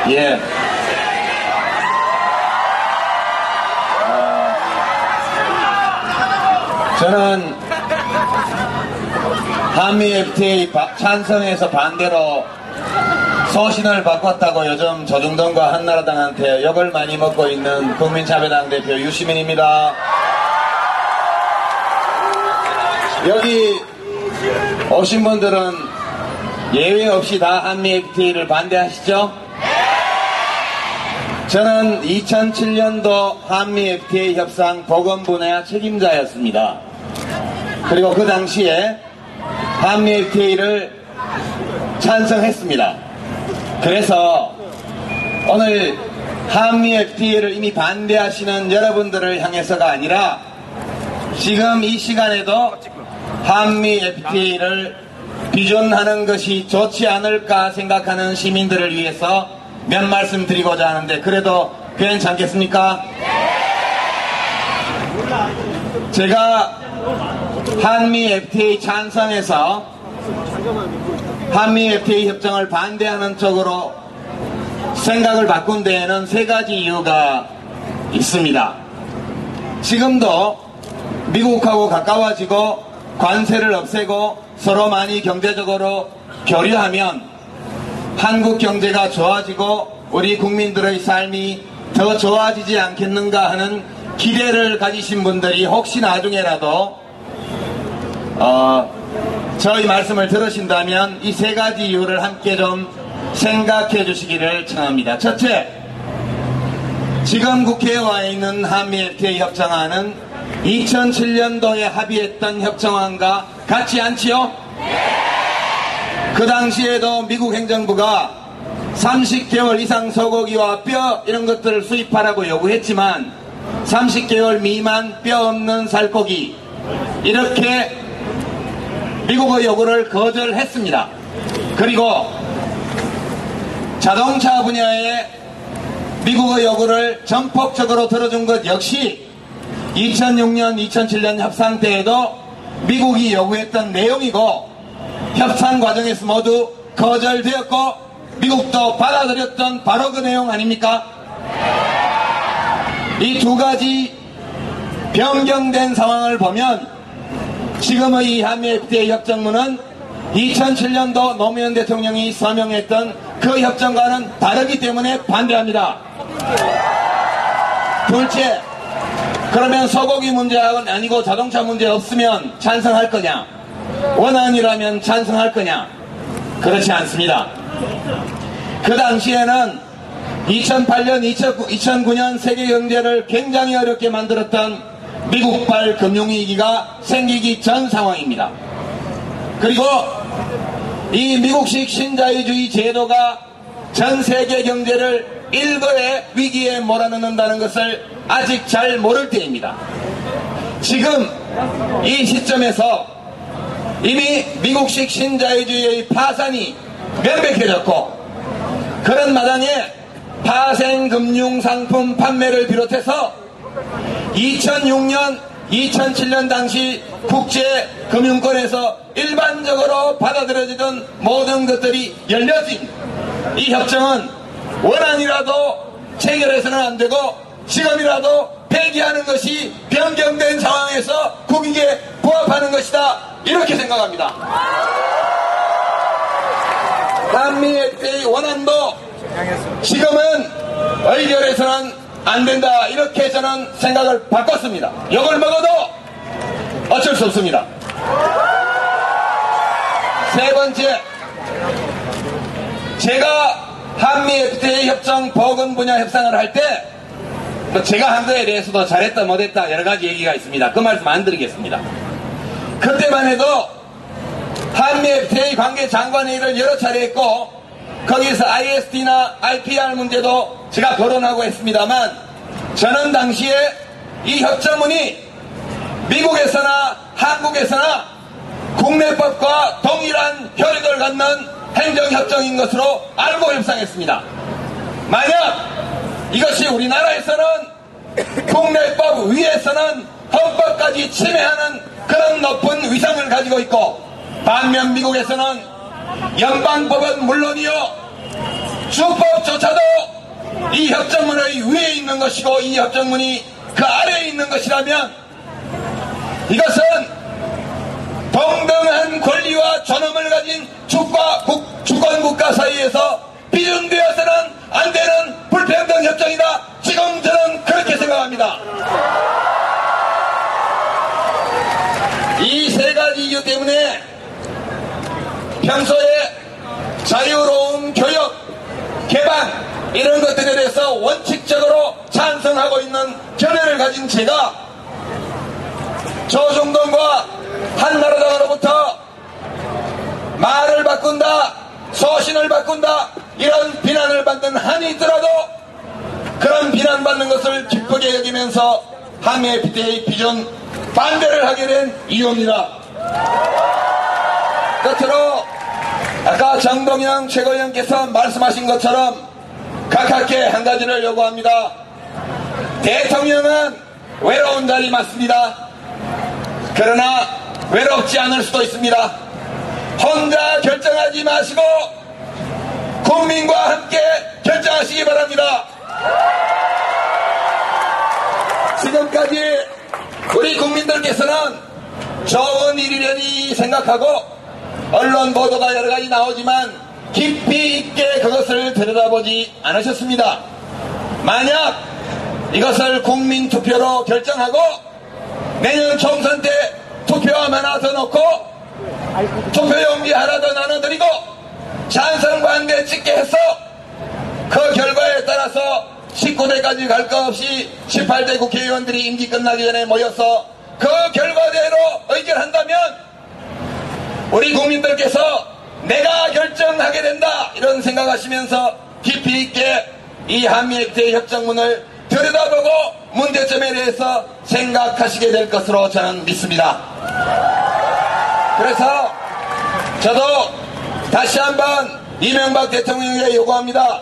예. 저는 한미 FTA 찬성에서 반대로 소신을 바꿨다고 요즘 조중동과 한나라당한테 욕을 많이 먹고 있는 국민자유당 대표 유시민입니다. 여기 오신 분들은 예외 없이 다 한미 FTA를 반대하시죠? 저는 2007년도 한미 FTA 협상 보건 분야 책임자였습니다. 그리고 그 당시에 한미 FTA를 찬성했습니다. 그래서 오늘 한미 FTA를 이미 반대하시는 여러분들을 향해서가 아니라 지금 이 시간에도 한미 FTA를 비준하는 것이 좋지 않을까 생각하는 시민들을 위해서 몇 말씀 드리고자 하는데 그래도 괜찮겠습니까? 제가 한미 FTA 찬성에서 한미 FTA 협정을 반대하는 쪽으로 생각을 바꾼 데에는 세 가지 이유가 있습니다. 지금도 미국하고 가까워지고 관세를 없애고 서로 많이 경제적으로 교류하면 한국 경제가 좋아지고 우리 국민들의 삶이 더 좋아지지 않겠는가 하는 기대를 가지신 분들이 혹시 나중에라도 저희 말씀을 들으신다면 이 세 가지 이유를 함께 좀 생각해 주시기를 청합니다. 첫째, 지금 국회에 와 있는 한미 FTA 협정안은 2007년도에 합의했던 협정안과 같지 않지요? 그 당시에도 미국 행정부가 30개월 이상 소고기와 뼈 이런 것들을 수입하라고 요구했지만 30개월 미만 뼈 없는 살코기 이렇게 미국의 요구를 거절했습니다. 그리고 자동차 분야에 미국의 요구를 전폭적으로 들어준 것 역시 2006년, 2007년 협상 때에도 미국이 요구했던 내용이고 협상 과정에서 모두 거절되었고 미국도 받아들였던 바로 그 내용 아닙니까? 이 두 가지 변경된 상황을 보면 지금의 이 한미 FTA 협정문은 2007년도 노무현 대통령이 서명했던 그 협정과는 다르기 때문에 반대합니다. 둘째, 그러면 소고기 문제는 아니고 자동차 문제 없으면 찬성할 거냐? 원안이라면 찬성할 거냐? 그렇지 않습니다. 그 당시에는 2008년, 2009년 세계 경제를 굉장히 어렵게 만들었던 미국발 금융위기가 생기기 전 상황입니다. 그리고 이 미국식 신자유주의 제도가 전 세계 경제를 일거에 위기에 몰아넣는다는 것을 아직 잘 모를 때입니다. 지금 이 시점에서 이미 미국식 신자유주의의 파산이 명백해졌고 그런 마당에 파생금융상품 판매를 비롯해서 2006년, 2007년 당시 국제금융권에서 일반적으로 받아들여지던 모든 것들이 열려진 이 협정은 원안이라도 체결해서는 안 되고 지금이라도 폐기하는 것이 변경된 상황에서 국익에 부합하는 것이다 이렇게 생각합니다. 한미 FTA 원안도 지금은 의결해서는 안 된다 이렇게 저는 생각을 바꿨습니다. 욕을 먹어도 어쩔 수 없습니다. 세 번째, 제가 한미 FTA 협정 보건 분야 협상을 할 때 제가 한 거에 대해서도 잘했다 못했다 여러 가지 얘기가 있습니다. 그 말씀 안 드리겠습니다. 그때만 해도 한미 FTA 관계 장관회의를 여러 차례 했고 거기에서 ISD나 IPR 문제도 제가 거론하고 했습니다만 저는 당시에 이 협정문이 미국에서나 한국에서나 국내법과 동일한 효력을 갖는 행정협정인 것으로 알고 협상했습니다. 만약 이것이 우리나라에서는 국내법 위에서는 헌법까지 침해하는 그런 높은 위상을 가지고 있고 반면 미국에서는 연방법은 물론이요 주법조차도 이 협정문의 위에 있는 것이고 이 협정문이 그 아래에 있는 것이라면 이것은 동등한 권리와 존엄을 가진 주권국가 사이에서 비준되어서는 안 되는 불평등 협정이다. 지금 저는 그렇게 생각합니다. 이 세 가지 이유 때문에 평소에 자유로운 교육, 개방 이런 것들에 대해서 원칙적으로 찬성하고 있는 견해를 가진 제가 조중동과 한나라당으로부터 말을 바꾼다, 소신을 바꾼다 이런 비난을 받는 한이 있더라도 그런 비난받는 것을 기쁘게 여기면서 한미 FTA 비준 반대를 하게 된 이유입니다. 끝으로 아까 정동영 최고위원께서 말씀하신 것처럼 각하께 한 가지를 요구합니다. 대통령은 외로운 자리 맞습니다. 그러나 외롭지 않을 수도 있습니다. 혼자 결정하지 마시고 국민과 함께 결정하시기 바랍니다. 지금까지 우리 국민들께서는 좋은 일이려니 생각하고 언론 보도가 여러 가지 나오지만 깊이 있게 그것을 들여다보지 않으셨습니다. 만약 이것을 국민투표로 결정하고 내년 총선 때 투표함 하나 더 넣고 투표용지 하나 더 나눠드리고 찬성 반대 찍게 해서 그 결과에 따라서 19대까지 갈 것 없이 18대 국회의원들이 임기 끝나기 전에 모여서 그 결과대로 의결한다면 우리 국민들께서 내가 결정하게 된다 이런 생각하시면서 깊이 있게 이 한미 FTA 협정문을 들여다보고 문제점에 대해서 생각하시게 될 것으로 저는 믿습니다. 그래서 저도 다시 한번 이명박 대통령에게 요구합니다.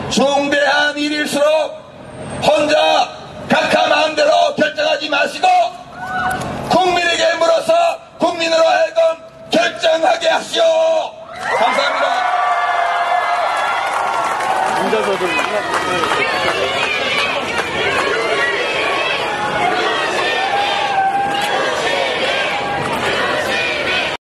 중대한 일일수록 혼자 각하 마음대로 결정하지 마시고 국민에게 물어서 국민으로 하여금 결정하게 하시오. 감사합니다.